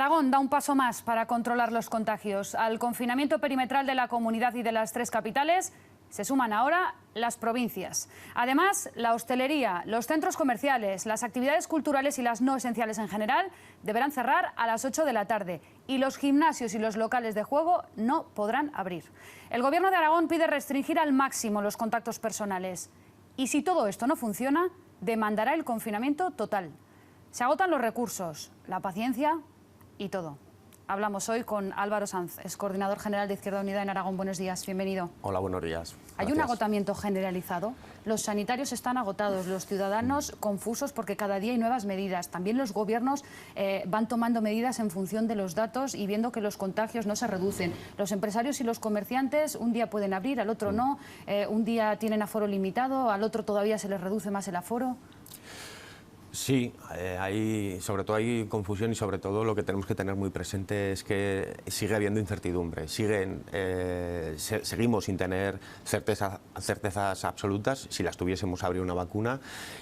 Aragón da un paso más para controlar los contagios. Al confinamiento perimetral de la comunidad y de las 3 capitales se suman ahora las provincias. Además, la hostelería, los centros comerciales, las actividades culturales y las no esenciales en general deberán cerrar a las 8 de la tarde y los gimnasios y los locales de juego no podrán abrir. El Gobierno de Aragón pide restringir al máximo los contactos personales. Y si todo esto no funciona, demandará el confinamiento total. Se agotan los recursos, la paciencia y todo. Hablamos hoy con Álvaro Sanz, es coordinador general de Izquierda Unida en Aragón. Buenos días, bienvenido. Hola, buenos días. ¿Hay un agotamiento generalizado? Los sanitarios están agotados, los ciudadanos confusos porque cada día hay nuevas medidas. También los gobiernos van tomando medidas en función de los datos y viendo que los contagios no se reducen. Los empresarios y los comerciantes un día pueden abrir, al otro no. Un día tienen aforo limitado, al otro todavía se les reduce más el aforo. Sí, sobre todo hay confusión y sobre todo lo que tenemos que tener muy presente es que sigue habiendo incertidumbre, seguimos sin tener certezas absolutas. Si las tuviésemos habría una vacuna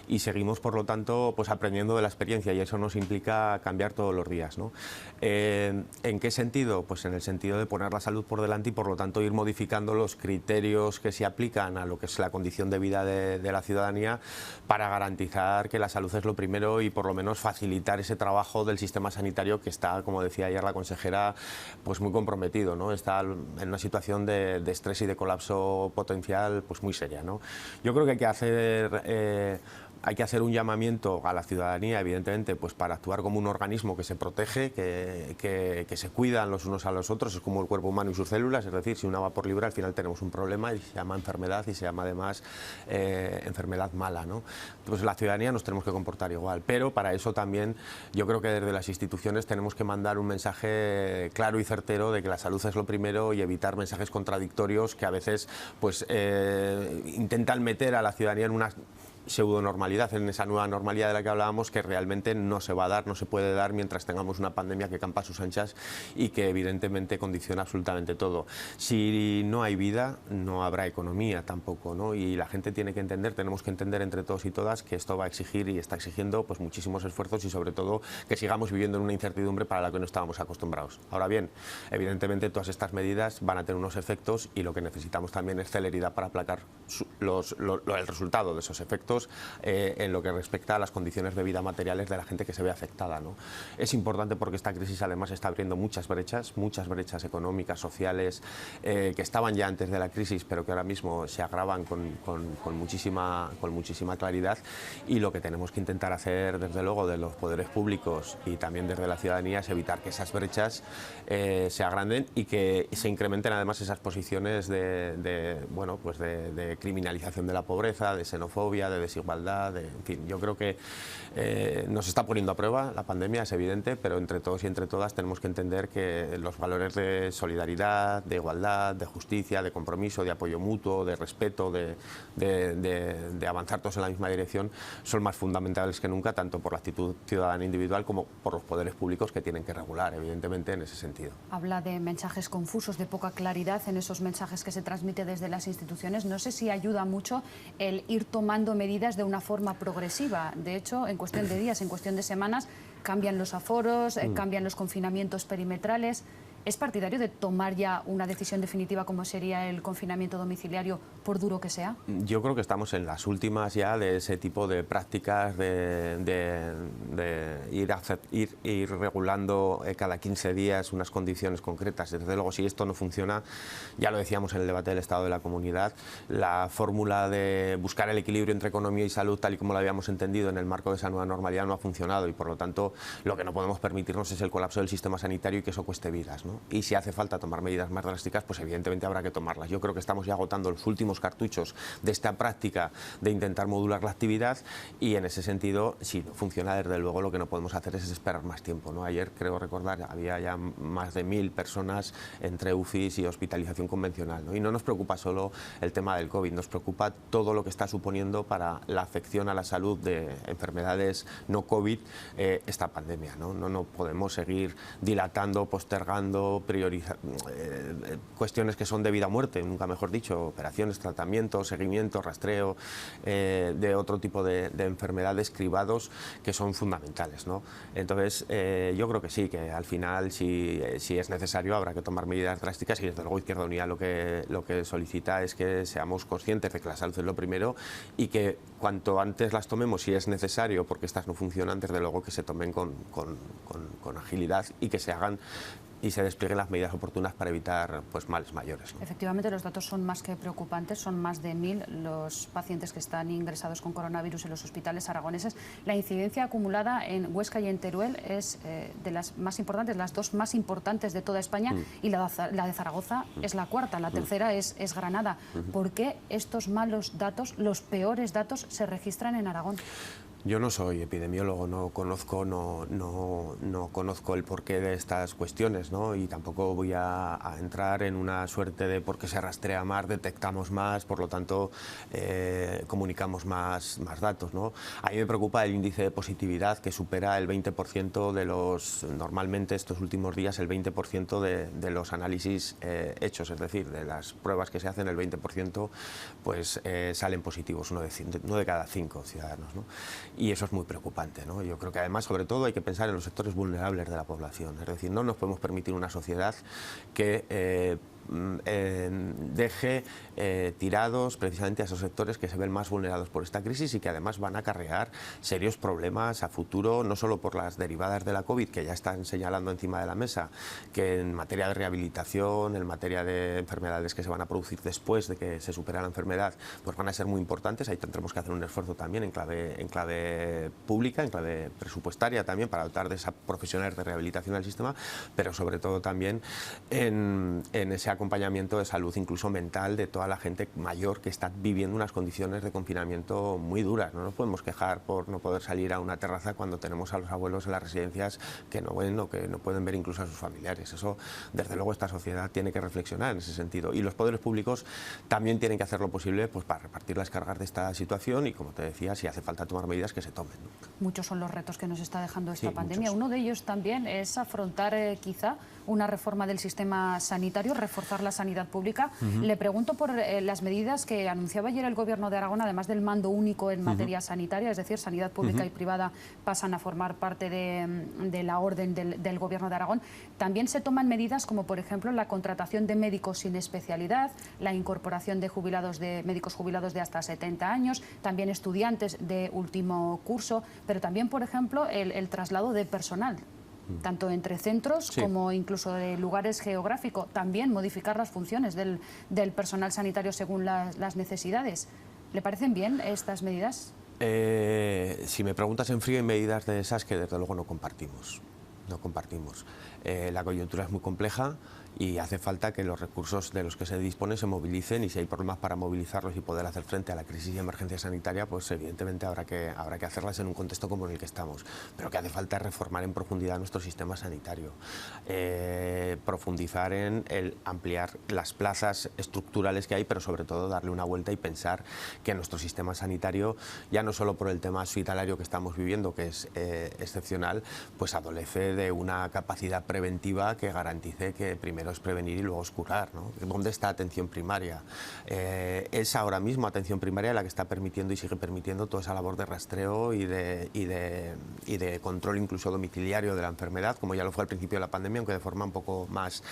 y seguimos por lo tanto pues aprendiendo de la experiencia y eso nos implica cambiar todos los días, ¿no? ¿En qué sentido? Pues en el sentido de poner la salud por delante y por lo tanto ir modificando los criterios que se aplican a lo que es la condición de vida de la ciudadanía para garantizar que la salud es lo primero y por lo menos facilitar ese trabajo del sistema sanitario que está, como decía ayer la consejera, pues muy comprometido, ¿no? Está en una situación de estrés y de colapso potencial pues muy seria, ¿no? Yo creo que hay que hacer un llamamiento a la ciudadanía, evidentemente, pues para actuar como un organismo que se protege, que se cuidan los unos a los otros, es como el cuerpo humano y sus células, es decir, si una va por libre al final tenemos un problema y se llama enfermedad y se llama además enfermedad mala, ¿no? Pues la ciudadanía nos tenemos que comportar igual, pero para eso también yo creo que desde las instituciones tenemos que mandar un mensaje claro y certero de que la salud es lo primero y evitar mensajes contradictorios que a veces pues intentan meter a la ciudadanía en una pseudonormalidad, en esa nueva normalidad de la que hablábamos, que realmente no se va a dar, no se puede dar mientras tengamos una pandemia que campa a sus anchas y que evidentemente condiciona absolutamente todo. Si no hay vida, no habrá economía tampoco, ¿no? Y la gente tiene que entender, tenemos que entender entre todos y todas que esto va a exigir y está exigiendo pues muchísimos esfuerzos y sobre todo que sigamos viviendo en una incertidumbre para la que no estábamos acostumbrados. Ahora bien, evidentemente todas estas medidas van a tener unos efectos y lo que necesitamos también es celeridad para aplacar el resultado de esos efectos en lo que respecta a las condiciones de vida materiales de la gente que se ve afectada, ¿no? Es importante porque esta crisis además está abriendo muchas brechas económicas, sociales, que estaban ya antes de la crisis, pero que ahora mismo se agravan con muchísima claridad y lo que tenemos que intentar hacer desde luego de los poderes públicos y también desde la ciudadanía es evitar que esas brechas se agranden y que se incrementen además esas posiciones de criminalización de la pobreza, de xenofobia, de desigualdad, en fin, yo creo que nos está poniendo a prueba la pandemia, es evidente, pero entre todos y entre todas tenemos que entender que los valores de solidaridad, de igualdad, de justicia, de compromiso, de apoyo mutuo, de respeto, de avanzar todos en la misma dirección, son más fundamentales que nunca, tanto por la actitud ciudadana individual como por los poderes públicos que tienen que regular, evidentemente, en ese sentido. Habla de mensajes confusos, de poca claridad en esos mensajes que se transmite desde las instituciones. No sé si ayuda mucho el ir tomando medidas de una forma progresiva. De hecho, en cuestión de días, en cuestión de semanas, cambian los aforos, cambian los confinamientos perimetrales. ¿Es partidario de tomar ya una decisión definitiva como sería el confinamiento domiciliario, por duro que sea? Yo creo que estamos en las últimas ya de ese tipo de prácticas de ir regulando cada 15 días unas condiciones concretas. Desde luego, si esto no funciona, ya lo decíamos en el debate del Estado de la Comunidad, la fórmula de buscar el equilibrio entre economía y salud, tal y como lo habíamos entendido en el marco de esa nueva normalidad, no ha funcionado y por lo tanto lo que no podemos permitirnos es el colapso del sistema sanitario y que eso cueste vidas, ¿no? Y si hace falta tomar medidas más drásticas, pues evidentemente habrá que tomarlas. Yo creo que estamos ya agotando los últimos cartuchos de esta práctica de intentar modular la actividad y en ese sentido, si no funciona, desde luego lo que no podemos hacer es esperar más tiempo, ¿no? Ayer, creo recordar, había ya más de 1000 personas entre UCIs y hospitalización convencional, ¿no? Y no nos preocupa solo el tema del COVID, nos preocupa todo lo que está suponiendo para la afección a la salud de enfermedades no COVID esta pandemia, ¿no? No podemos seguir dilatando, postergando decidido priorizar cuestiones que son de vida o muerte, nunca mejor dicho, operaciones, tratamientos, seguimiento, rastreo de otro tipo de enfermedades, cribados, que son fundamentales, ¿no? Entonces, yo creo que sí, que al final, si es necesario, habrá que tomar medidas drásticas, y desde luego Izquierda Unida lo que solicita es que seamos conscientes de que la salud es lo primero y que cuanto antes las tomemos, si es necesario, porque estas no funcionan, desde luego que se tomen con agilidad y que se hagan y se desplieguen las medidas oportunas para evitar pues males mayores, ¿no? Efectivamente, los datos son más que preocupantes, son más de 1000 los pacientes que están ingresados con coronavirus en los hospitales aragoneses. La incidencia acumulada en Huesca y en Teruel es de las más importantes, las dos más importantes de toda España, y la de Zaragoza es la cuarta, la tercera es Granada. ¿Por qué estos malos datos, los peores datos, se registran en Aragón? Yo no soy epidemiólogo, no conozco el porqué de estas cuestiones, ¿no? Y tampoco voy a entrar en una suerte de porque se rastrea más, detectamos más, por lo tanto comunicamos más datos, ¿no? A mí me preocupa el índice de positividad, que supera el 20% de los, normalmente estos últimos días, el 20% de los análisis hechos, es decir, de las pruebas que se hacen, el 20% pues salen positivos, uno de cada 5 ciudadanos, ¿no? Y eso es muy preocupante, ¿no? Yo creo que además, sobre todo, hay que pensar en los sectores vulnerables de la población. Es decir, no nos podemos permitir una sociedad que deje tirados precisamente a esos sectores que se ven más vulnerados por esta crisis y que además van a acarrear serios problemas a futuro, no solo por las derivadas de la COVID, que ya están señalando encima de la mesa, que en materia de rehabilitación, en materia de enfermedades que se van a producir después de que se supera la enfermedad, pues van a ser muy importantes. Ahí tendremos que hacer un esfuerzo también en clave pública, en clave presupuestaria también, para dotar de esas profesionales de rehabilitación al sistema, pero sobre todo también en ese acompañamiento de salud, incluso mental, de toda la gente mayor que está viviendo unas condiciones de confinamiento muy duras. No nos podemos quejar por no poder salir a una terraza cuando tenemos a los abuelos en las residencias que no ven o que no pueden ver incluso a sus familiares. Eso, desde luego, esta sociedad tiene que reflexionar en ese sentido. Y los poderes públicos también tienen que hacer lo posible pues, para repartir las cargas de esta situación y, como te decía, si hace falta tomar medidas, que se tomen, ¿no? Muchos son los retos que nos está dejando esta pandemia. Muchos. Uno de ellos también es afrontar quizá una reforma del sistema sanitario, reforzar la sanidad pública. Le pregunto por las medidas que anunciaba ayer el Gobierno de Aragón, además del mando único en materia sanitaria, es decir, sanidad pública y privada pasan a formar parte de la orden del Gobierno de Aragón. También se toman medidas como, por ejemplo, la contratación de médicos sin especialidad, la incorporación de médicos jubilados de hasta 70 años, también estudiantes de último curso, pero también, por ejemplo, el traslado de personal, tanto entre centros como incluso de lugares geográficos. También modificar las funciones del personal sanitario según las necesidades. ¿Le parecen bien estas medidas? Si me preguntas en frío, hay medidas de esas que desde luego no compartimos. La coyuntura es muy compleja y hace falta que los recursos de los que se dispone se movilicen, y si hay problemas para movilizarlos y poder hacer frente a la crisis y emergencia sanitaria, pues evidentemente habrá que hacerlas en un contexto como en el que estamos. Pero que hace falta reformar en profundidad nuestro sistema sanitario, profundizar en el ampliar las plazas estructurales que hay, pero sobre todo darle una vuelta y pensar que nuestro sistema sanitario, ya no solo por el tema hospitalario que estamos viviendo, que es excepcional, pues adolece de una capacidad preventiva que garantice que primero es prevenir y luego es curar, ¿no? ¿Dónde está atención primaria? Es ahora mismo atención primaria la que está permitiendo y sigue permitiendo toda esa labor de rastreo y de control incluso domiciliario de la enfermedad, como ya lo fue al principio de la pandemia, aunque de forma un poco más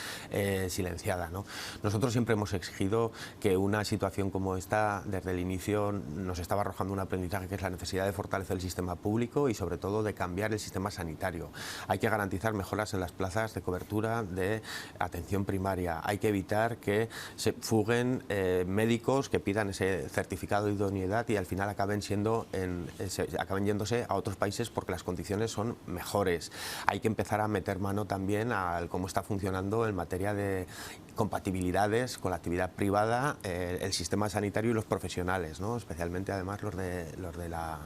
silenciada, ¿no? Nosotros siempre hemos exigido que una situación como esta, desde el inicio, nos estaba arrojando un aprendizaje, que es la necesidad de fortalecer el sistema público y sobre todo de cambiar el sistema sanitario. Hay que garantizar mejoras en las plazas de cobertura de atención primaria. Hay que evitar que se fuguen médicos que pidan ese certificado de idoneidad y al final acaben yéndose a otros países porque las condiciones son mejores. Hay que empezar a meter mano también a cómo está funcionando en materia de compatibilidades con la actividad privada, el sistema sanitario y los profesionales, ¿no? Especialmente además los de la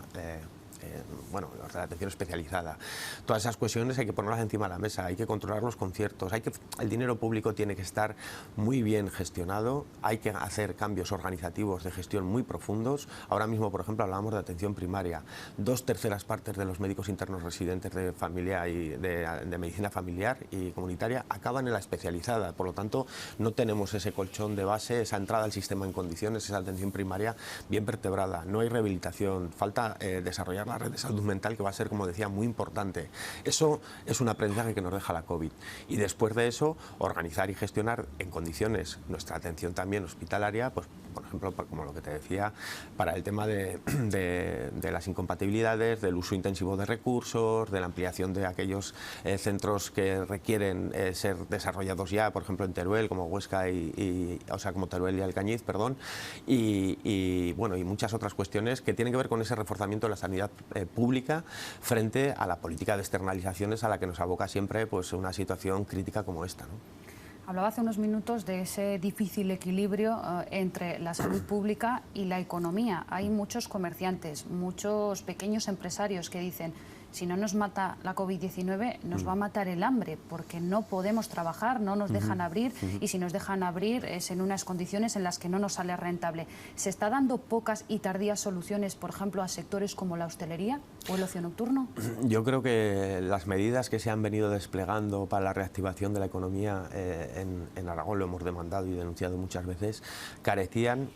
bueno, los de la atención especializada. Todas esas cuestiones hay que ponerlas encima de la mesa, hay que controlar los conciertos, el dinero público tiene que estar muy bien gestionado, hay que hacer cambios organizativos de gestión muy profundos. Ahora mismo, por ejemplo, hablábamos de atención primaria. 2/3 partes de los médicos internos residentes de familia y de medicina familiar y comunitaria acaban en la especializada. Por lo tanto, no tenemos ese colchón de base, esa entrada al sistema en condiciones, esa atención primaria bien vertebrada. No hay rehabilitación, falta desarrollar la red de salud mental, que va a ser, como decía, muy importante. Eso es un aprendizaje que nos deja la COVID. Y después de eso, organizar y gestionar en condiciones nuestra atención también hospitalaria, pues, por ejemplo, como lo que te decía, para el tema de las incompatibilidades, del uso intensivo de recursos, de la ampliación de aquellos centros que requieren ser desarrollados ya, por ejemplo en Teruel, como Huesca o sea, como Teruel y Alcañiz, perdón, bueno, y muchas otras cuestiones que tienen que ver con ese reforzamiento de la sanidad pública frente a la política de externalizaciones a la que nos aboca siempre, pues, una situación crítica como esta, ¿no? Hablaba hace unos minutos de ese difícil equilibrio entre la salud pública y la economía. Hay muchos comerciantes, muchos pequeños empresarios que dicen: si no nos mata la COVID-19, nos va a matar el hambre, porque no podemos trabajar, no nos dejan abrir, y si nos dejan abrir es en unas condiciones en las que no nos sale rentable. ¿Se está dando pocas y tardías soluciones, por ejemplo, a sectores como la hostelería o el ocio nocturno? Yo creo que las medidas que se han venido desplegando para la reactivación de la economía en Aragón, lo hemos demandado y denunciado muchas veces, carecían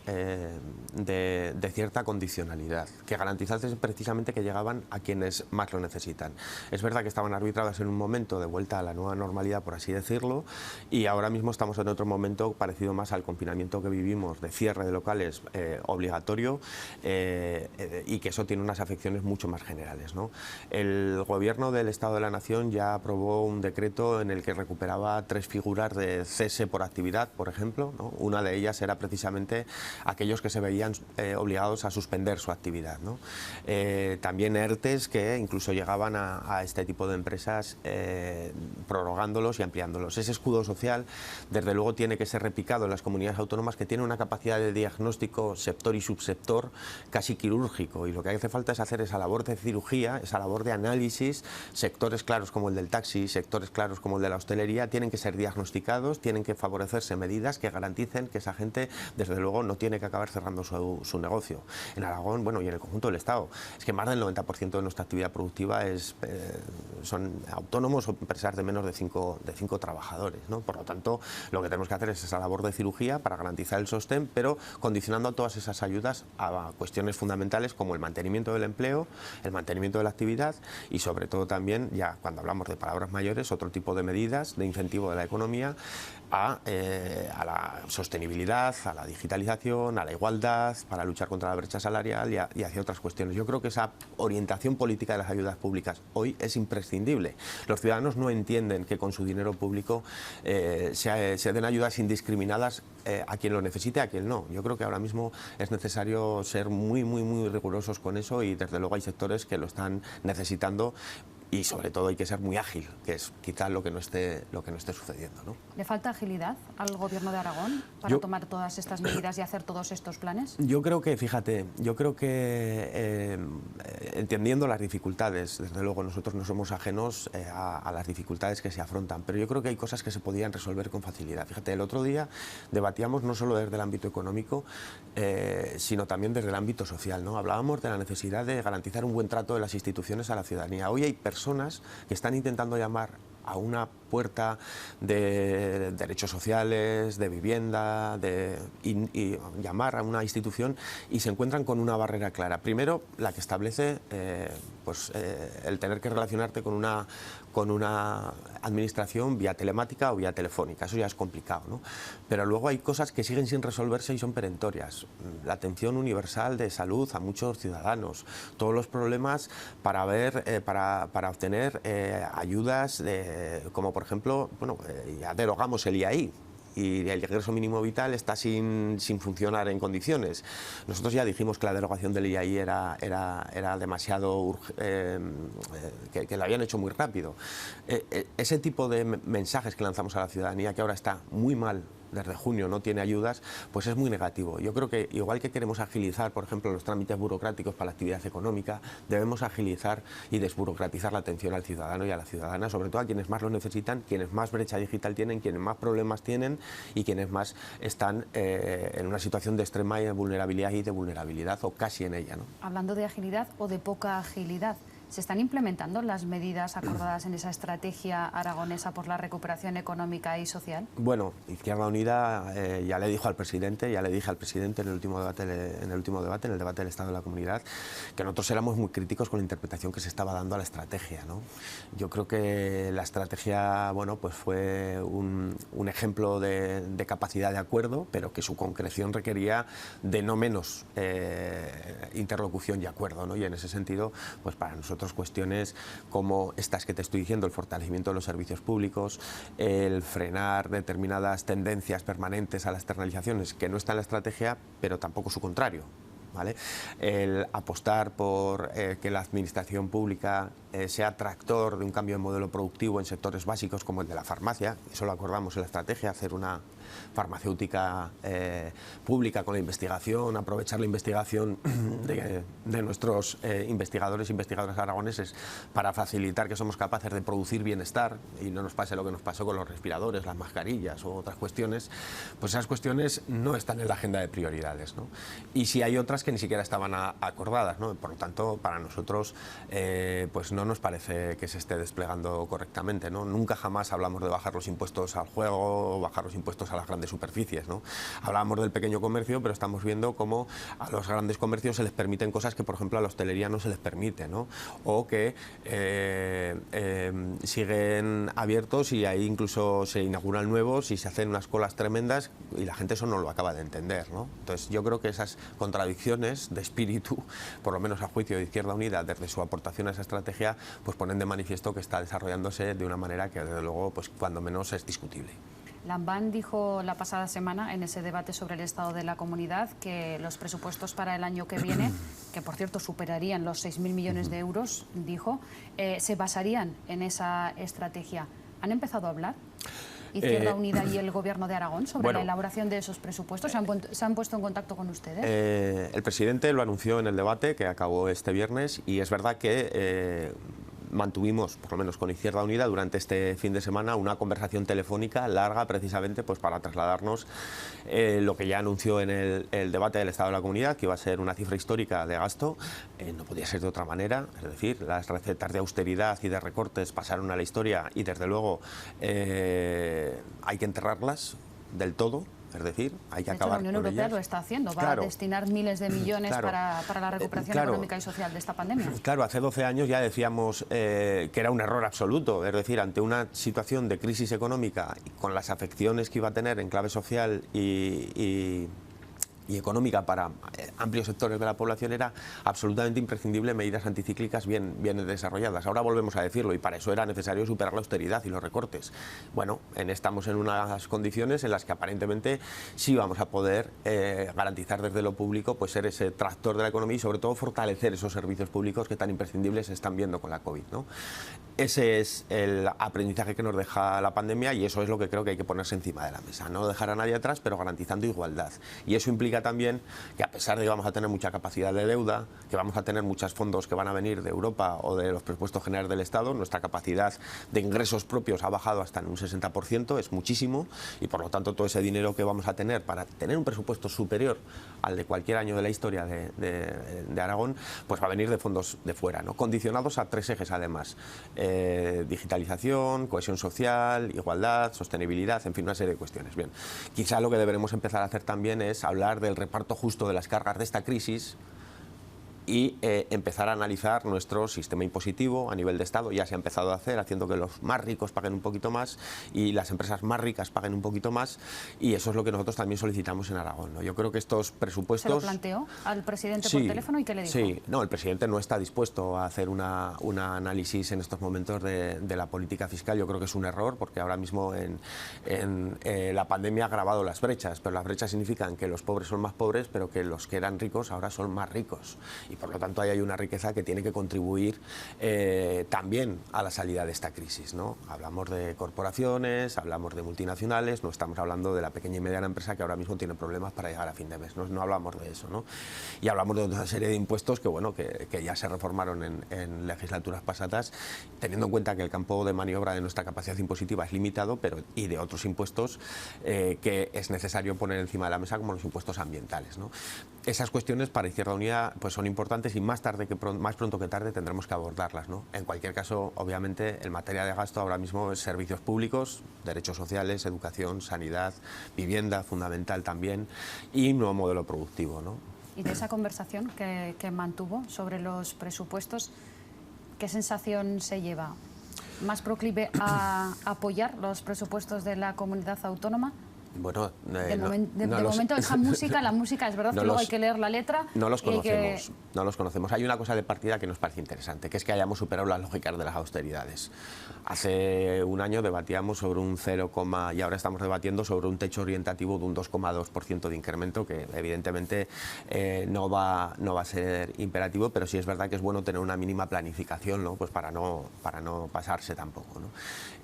de cierta condicionalidad, que garantizasen precisamente que llegaban a quienes más lo necesitan. Es verdad que estaban arbitradas en un momento de vuelta a la nueva normalidad, por así decirlo, y ahora mismo estamos en otro momento parecido más al confinamiento que vivimos, de cierre de locales obligatorio, y que eso tiene unas afecciones mucho más generales, ¿no? El Gobierno del Estado de la Nación ya aprobó un decreto en el que recuperaba 3 figuras de cese por actividad, por ejemplo, ¿no? Una de ellas era precisamente aquellos que se veían obligados a suspender su actividad, ¿no? También ERTEs que incluso llegaban a este tipo de empresas prorrogándolos y ampliándolos. Ese escudo social, desde luego, tiene que ser replicado en las comunidades autónomas, que tienen una capacidad de diagnóstico sector y subsector casi quirúrgico, y lo que hace falta es hacer esa labor de cirugía, esa labor de análisis. Sectores claros como el del taxi, sectores claros como el de la hostelería, tienen que ser diagnosticados, tienen que favorecerse medidas que garanticen que esa gente, desde luego, no tiene que acabar cerrando su negocio. En Aragón, bueno, y en el conjunto del Estado, es que más del 90% de nuestra actividad productiva son autónomos o empresas de menos de 5 trabajadores, ¿no? Por lo tanto, lo que tenemos que hacer es esa labor de cirugía para garantizar el sostén, pero condicionando todas esas ayudas a cuestiones fundamentales como el mantenimiento del empleo, el mantenimiento de la actividad y, sobre todo, también, ya cuando hablamos de palabras mayores, otro tipo de medidas de incentivo de la economía a la sostenibilidad, a la digitalización, a la igualdad, para luchar contra la brecha salarial y hacia otras cuestiones. Yo creo que esa orientación política de las ayudas públicas hoy es imprescindible. Los ciudadanos no entienden que con su dinero público se den ayudas indiscriminadas a quien lo necesite, a quien no. Yo creo que ahora mismo es necesario ser muy rigurosos con eso, y desde luego hay sectores que lo están necesitando. Y sobre todo hay que ser muy ágil, que es quizás lo que no esté sucediendo, ¿no? ¿Le falta agilidad al Gobierno de Aragón para tomar todas estas medidas y hacer todos estos planes? Yo creo que, fíjate, entendiendo las dificultades, desde luego nosotros no somos ajenos a las dificultades que se afrontan, pero yo creo que hay cosas que se podían resolver con facilidad. Fíjate, el otro día debatíamos no solo desde el ámbito económico, sino también desde el ámbito social, ¿no? Hablábamos de la necesidad de garantizar un buen trato de las instituciones a la ciudadanía. Hoy hay personas que están intentando llamar a una puerta de derechos sociales, de vivienda, y llamar a una institución, y se encuentran con una barrera clara. Primero, la que establece el tener que relacionarte con una administración vía telemática o vía telefónica. Eso ya es complicado, ¿no? Pero luego hay cosas que siguen sin resolverse y son perentorias. La atención universal de salud a muchos ciudadanos, todos los problemas para obtener ayudas como, por ejemplo, ya derogamos el IAI. Y el ingreso mínimo vital está sin funcionar en condiciones. Nosotros ya dijimos que la derogación del IAI era demasiado que la habían hecho muy rápido. Ese tipo de mensajes que lanzamos a la ciudadanía, que ahora está muy mal desde junio no tiene ayudas, pues es muy negativo. Yo creo que igual que queremos agilizar, por ejemplo, los trámites burocráticos para la actividad económica, debemos agilizar y desburocratizar la atención al ciudadano y a la ciudadana, sobre todo a quienes más lo necesitan, quienes más brecha digital tienen, quienes más problemas tienen y quienes más están en una situación de extrema vulnerabilidad y de vulnerabilidad o casi en ella, ¿no? Hablando de agilidad o de poca agilidad, ¿se están implementando las medidas acordadas en esa estrategia aragonesa por la recuperación económica y social? Bueno, Izquierda Unida ya le dijo al presidente, ya le dije al presidente en el último debate, en el debate del Estado de la Comunidad, que nosotros éramos muy críticos con la interpretación que se estaba dando a la estrategia, ¿no? Yo creo que la estrategia, bueno, pues fue un ejemplo de capacidad de acuerdo, pero que su concreción requería de no menos interlocución y acuerdo, ¿no? Y en ese sentido, pues para nosotros cuestiones como estas que te estoy diciendo, el fortalecimiento de los servicios públicos, el frenar determinadas tendencias permanentes a las externalizaciones, que no está en la estrategia, pero tampoco su contrario, ¿vale? El apostar por que la administración pública sea tractor de un cambio de modelo productivo en sectores básicos como el de la farmacia, eso lo acordamos en la estrategia, hacer una farmacéutica pública con la investigación, aprovechar la investigación de nuestros investigadores e investigadoras aragoneses para facilitar que somos capaces de producir bienestar y no nos pase lo que nos pasó con los respiradores, las mascarillas o otras cuestiones, pues esas cuestiones no están en la agenda de prioridades, ¿no? Y si hay otras que ni siquiera estaban acordadas, ¿no? Por lo tanto, para nosotros pues no nos parece que se esté desplegando correctamente, ¿no? Nunca jamás hablamos de bajar los impuestos al juego o bajar los impuestos a las grandes superficies, ¿no? Hablábamos del pequeño comercio, pero estamos viendo cómo a los grandes comercios se les permiten cosas que, por ejemplo, a la hostelería no se les permite, ¿no? O que siguen abiertos y ahí incluso se inauguran nuevos y se hacen unas colas tremendas y la gente eso no lo acaba de entender, ¿no? Entonces yo creo que esas contradicciones de espíritu, por lo menos a juicio de Izquierda Unida, desde su aportación a esa estrategia, pues ponen de manifiesto que está desarrollándose de una manera que desde luego, pues cuando menos es discutible. Lambán dijo la pasada semana en ese debate sobre el estado de la comunidad que los presupuestos para el año que viene, que por cierto superarían los 6.000 millones de euros, dijo, se basarían en esa estrategia. ¿Han empezado a hablar Izquierda Unida y el Gobierno de Aragón sobre la elaboración de esos presupuestos? ¿Se han puesto en contacto con ustedes? El presidente lo anunció en el debate que acabó este viernes y es verdad que mantuvimos, por lo menos con Izquierda Unida, durante este fin de semana una conversación telefónica larga precisamente pues para trasladarnos lo que ya anunció en el debate del Estado de la Comunidad, que iba a ser una cifra histórica de gasto, no podía ser de otra manera, es decir, las recetas de austeridad y de recortes pasaron a la historia y desde luego hay que enterrarlas del todo. Es decir, hay que acabar con ellas. La Unión Europea lo está haciendo, va a destinar miles de millones para la recuperación económica y social de esta pandemia. Claro, hace 12 años ya decíamos que era un error absoluto, es decir, ante una situación de crisis económica y con las afecciones que iba a tener en clave social y económica para amplios sectores de la población, era absolutamente imprescindible medidas anticíclicas bien desarrolladas. Ahora volvemos a decirlo y para eso era necesario superar la austeridad y los recortes. Bueno, estamos en unas condiciones en las que aparentemente sí vamos a poder garantizar desde lo público pues ser ese tractor de la economía y sobre todo fortalecer esos servicios públicos que tan imprescindibles se están viendo con la COVID, ¿no? Ese es el aprendizaje que nos deja la pandemia y eso es lo que creo que hay que ponerse encima de la mesa. No dejar a nadie atrás, pero garantizando igualdad. Y eso implica también que a pesar de que vamos a tener mucha capacidad de deuda, que vamos a tener muchos fondos que van a venir de Europa o de los presupuestos generales del Estado, nuestra capacidad de ingresos propios ha bajado hasta en un 60%, es muchísimo, y por lo tanto todo ese dinero que vamos a tener para tener un presupuesto superior al de cualquier año de la historia de Aragón, pues va a venir de fondos de fuera, ¿no? Condicionados a 3 ejes además. Digitalización, cohesión social, igualdad, sostenibilidad, en fin, una serie de cuestiones. Bien, quizá lo que deberemos empezar a hacer también es hablar del reparto justo de las cargas de esta crisis y empezar a analizar nuestro sistema impositivo a nivel de Estado. Ya se ha empezado a hacer, haciendo que los más ricos paguen un poquito más y las empresas más ricas paguen un poquito más, y eso es lo que nosotros también solicitamos en Aragón, ¿no? Yo creo que estos presupuestos... ¿Se lo planteó al presidente por teléfono y qué le dijo? Sí, no, el presidente no está dispuesto a hacer un análisis en estos momentos de la política fiscal. Yo creo que es un error, porque ahora mismo la pandemia ha agravado las brechas, pero las brechas significan que los pobres son más pobres, pero que los que eran ricos ahora son más ricos. Y por lo tanto ahí hay una riqueza que tiene que contribuir también a la salida de esta crisis, ¿no? Hablamos de corporaciones, hablamos de multinacionales, no estamos hablando de la pequeña y mediana empresa que ahora mismo tiene problemas para llegar a fin de mes, no hablamos de eso, ¿no? Y hablamos de otra serie de impuestos que, bueno, que ya se reformaron en legislaturas pasadas, teniendo en cuenta que el campo de maniobra de nuestra capacidad impositiva es limitado, y de otros impuestos que es necesario poner encima de la mesa, como los impuestos ambientales, ¿no? Esas cuestiones para Izquierda Unida pues son importantes y más pronto que tarde tendremos que abordarlas, ¿no? En cualquier caso, obviamente, en materia de gasto ahora mismo es servicios públicos, derechos sociales, educación, sanidad, vivienda, fundamental también, y nuevo modelo productivo, ¿no? Y de esa conversación que mantuvo sobre los presupuestos, ¿qué sensación se lleva? ¿Más proclive a apoyar los presupuestos de la comunidad autónoma? Bueno, de momento esa música, la música es verdad que luego hay que leer la letra. No los conocemos, no los conocemos. Hay una cosa de partida que nos parece interesante, que es que hayamos superado las lógicas de las austeridades. Hace un año debatíamos sobre un 0, y ahora estamos debatiendo sobre un techo orientativo de un 2,2% de incremento, que evidentemente no va a ser imperativo, pero sí es verdad que es bueno tener una mínima planificación, ¿no? Pues para no pasarse tampoco, ¿no?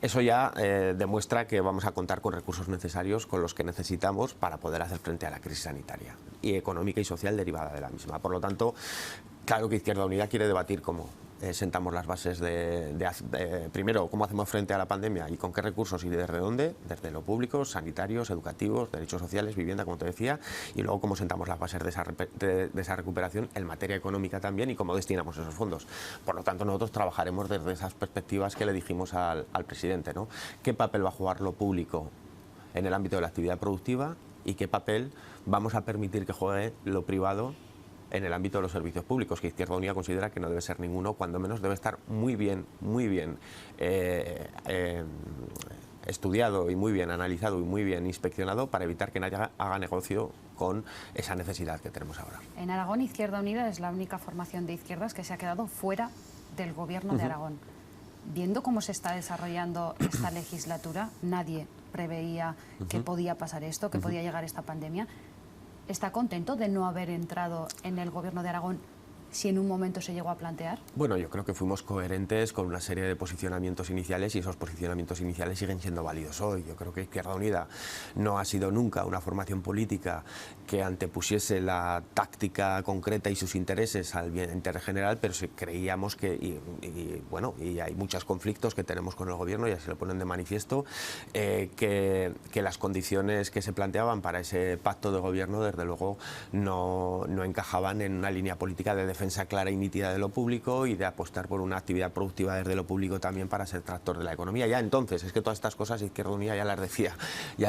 Eso ya demuestra que vamos a contar con recursos necesarios, con los que necesitamos para poder hacer frente a la crisis sanitaria y económica y social derivada de la misma. Por lo tanto, claro que Izquierda Unida quiere debatir cómo sentamos las bases primero, cómo hacemos frente a la pandemia y con qué recursos y desde dónde, desde lo público, sanitarios, educativos, derechos sociales, vivienda, como te decía, y luego cómo sentamos las bases de esa recuperación en materia económica también y cómo destinamos esos fondos. Por lo tanto, nosotros trabajaremos desde esas perspectivas que le dijimos al presidente, ¿no? ¿Qué papel va a jugar lo público en el ámbito de la actividad productiva y qué papel vamos a permitir que juegue lo privado en el ámbito de los servicios públicos, que Izquierda Unida considera que no debe ser ninguno, cuando menos debe estar muy bien estudiado y muy bien analizado y muy bien inspeccionado para evitar que nadie haga negocio con esa necesidad que tenemos ahora. En Aragón, Izquierda Unida es la única formación de izquierdas que se ha quedado fuera del gobierno de Aragón. Viendo cómo se está desarrollando esta legislatura, nadie preveía que podía pasar esto, que podía llegar esta pandemia. ¿Está contento de no haber entrado en el gobierno de Aragón si en un momento se llegó a plantear? Bueno, yo creo que fuimos coherentes con una serie de posicionamientos iniciales y esos posicionamientos iniciales siguen siendo válidos hoy. Yo creo que Izquierda Unida no ha sido nunca una formación política que antepusiese la táctica concreta y sus intereses al bien interés general, pero sí creíamos que, y hay muchos conflictos que tenemos con el gobierno, ya se lo ponen de manifiesto, que las condiciones que se planteaban para ese pacto de gobierno, desde luego, no encajaban en una línea política de defensa clara y nítida de lo público y de apostar por una actividad productiva desde lo público también para ser tractor de la economía. Ya entonces, es que todas estas cosas Izquierda Unida ya las decía sí,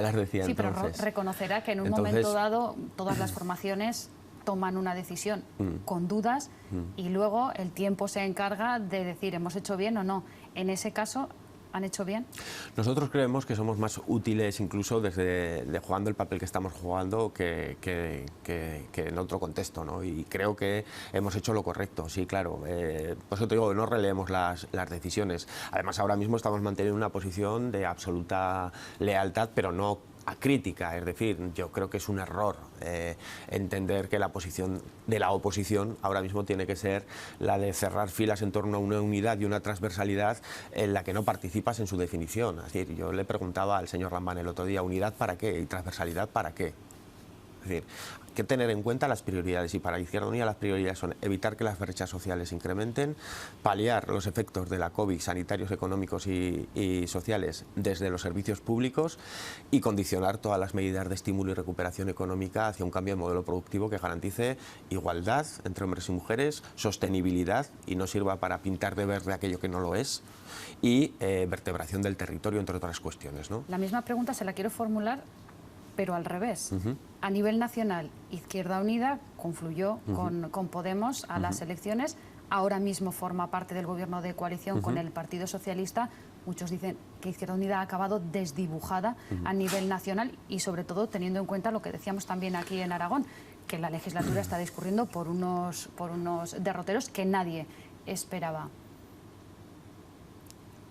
entonces. Pero reconocerá que en un momento dado todas las formaciones toman una decisión con dudas y luego el tiempo se encarga de decir hemos hecho bien o no. En ese caso, ¿han hecho bien? Nosotros creemos que somos más útiles incluso desde jugando el papel que estamos jugando que en otro contexto, ¿no? Y creo que hemos hecho lo correcto, sí, claro. Por eso te digo que no releemos las decisiones. Además, ahora mismo estamos manteniendo una posición de absoluta lealtad, pero no acrítica, es decir, yo creo que es un error entender que la posición de la oposición ahora mismo tiene que ser la de cerrar filas en torno a una unidad y una transversalidad en la que no participas en su definición. Es decir, yo le preguntaba al señor Rambán el otro día, ¿unidad para qué? ¿Y transversalidad para qué? Es decir, hay que tener en cuenta las prioridades y para Izquierda Unida las prioridades son evitar que las brechas sociales se incrementen, paliar los efectos de la COVID sanitarios, económicos y sociales desde los servicios públicos y condicionar todas las medidas de estímulo y recuperación económica hacia un cambio de modelo productivo que garantice igualdad entre hombres y mujeres, sostenibilidad y no sirva para pintar de verde aquello que no lo es y vertebración del territorio, entre otras cuestiones, ¿no? La misma pregunta se la quiero formular pero al revés. A nivel nacional, Izquierda Unida confluyó con Podemos a las elecciones, ahora mismo forma parte del gobierno de coalición con el Partido Socialista. Muchos dicen que Izquierda Unida ha acabado desdibujada a nivel nacional y sobre todo teniendo en cuenta lo que decíamos también aquí en Aragón, que la legislatura está discurriendo por unos derroteros que nadie esperaba.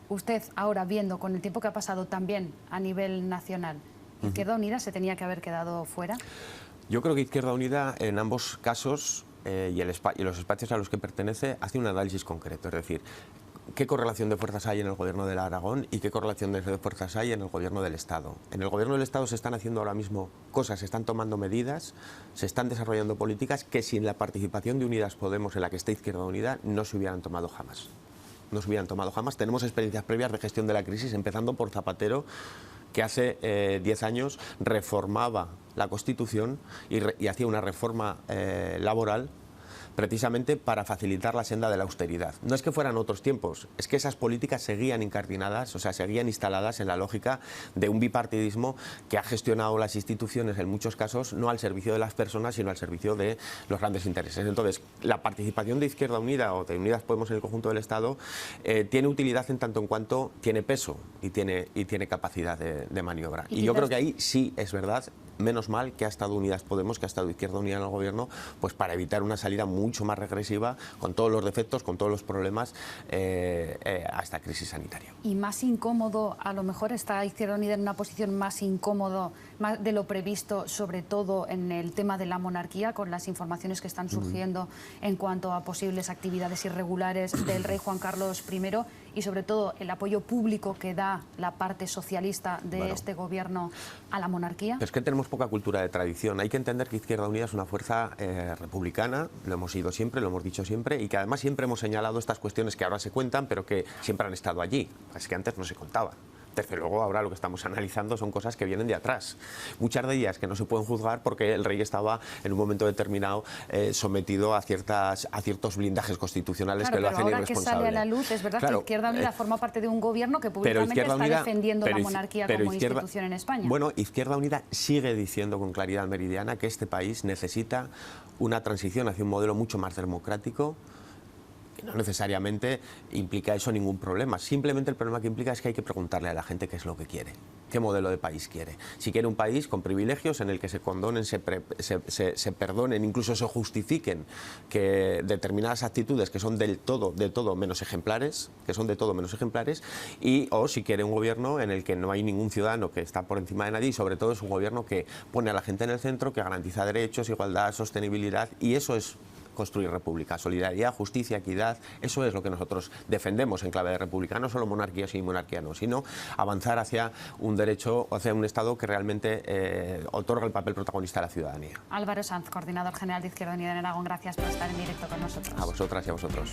Usted ahora viendo con el tiempo que ha pasado también a nivel nacional, ¿Izquierda Unida se tenía que haber quedado fuera? Yo creo que Izquierda Unida en ambos casos y los espacios a los que pertenece hace un análisis concreto, es decir, qué correlación de fuerzas hay en el gobierno de Aragón y qué correlación de fuerzas hay en el gobierno del Estado. En el gobierno del Estado se están haciendo ahora mismo cosas, se están tomando medidas, se están desarrollando políticas que sin la participación de Unidas Podemos, en la que está Izquierda Unida, no se hubieran tomado jamás. No se hubieran tomado jamás. Tenemos experiencias previas de gestión de la crisis, empezando por Zapatero, que hace 10 años reformaba la Constitución y hacía una reforma laboral precisamente para facilitar la senda de la austeridad. No es que fueran otros tiempos, es que esas políticas seguían incardinadas, o sea, seguían instaladas en la lógica de un bipartidismo que ha gestionado las instituciones en muchos casos no al servicio de las personas, sino al servicio de los grandes intereses. Entonces, la participación de Izquierda Unida o de Unidas Podemos en el conjunto del Estado tiene utilidad en tanto en cuanto tiene peso y tiene capacidad de maniobra. Y yo creo que ahí sí es verdad. Menos mal que ha estado Unidas Podemos, que ha estado Izquierda Unida en el gobierno, pues para evitar una salida mucho más regresiva, con todos los defectos, con todos los problemas, a esta crisis sanitaria. Y más incómodo, a lo mejor está Izquierda Unida en una posición más incómodo más de lo previsto, sobre todo en el tema de la monarquía, con las informaciones que están surgiendo en cuanto a posibles actividades irregulares del rey Juan Carlos I y sobre todo el apoyo público que da la parte socialista de este gobierno a la monarquía. Es que tenemos poca cultura de tradición. Hay que entender que Izquierda Unida es una fuerza republicana, lo hemos sido siempre, lo hemos dicho siempre, y que además siempre hemos señalado estas cuestiones que ahora se cuentan, pero que siempre han estado allí. Es que antes no se contaban. Desde luego ahora lo que estamos analizando son cosas que vienen de atrás. Muchas de ellas que no se pueden juzgar porque el rey estaba en un momento determinado sometido a ciertos blindajes constitucionales que lo hacen irresponsable. Ahora que sale a la luz, es verdad que Izquierda Unida forma parte de un gobierno que públicamente está defendiendo la monarquía como institución en España. Bueno, Izquierda Unida sigue diciendo con claridad meridiana que este país necesita una transición hacia un modelo mucho más democrático. No necesariamente implica eso ningún problema. Simplemente el problema que implica es que hay que preguntarle a la gente qué es lo que quiere, qué modelo de país quiere. Si quiere un país con privilegios en el que se condonen, se perdonen, incluso se justifiquen que determinadas actitudes que son del todo menos ejemplares, o si quiere un gobierno en el que no hay ningún ciudadano que está por encima de nadie y sobre todo es un gobierno que pone a la gente en el centro, que garantiza derechos, igualdad, sostenibilidad, y eso es construir república, solidaridad, justicia, equidad. Eso es lo que nosotros defendemos en clave de república, no solo monarquía sí, monarquía no, sino avanzar hacia un derecho, hacia un Estado que realmente otorga el papel protagonista a la ciudadanía. Álvaro Sanz, coordinador general de Izquierda Unida en Aragón, gracias por estar en directo con nosotros. A vosotras y a vosotros.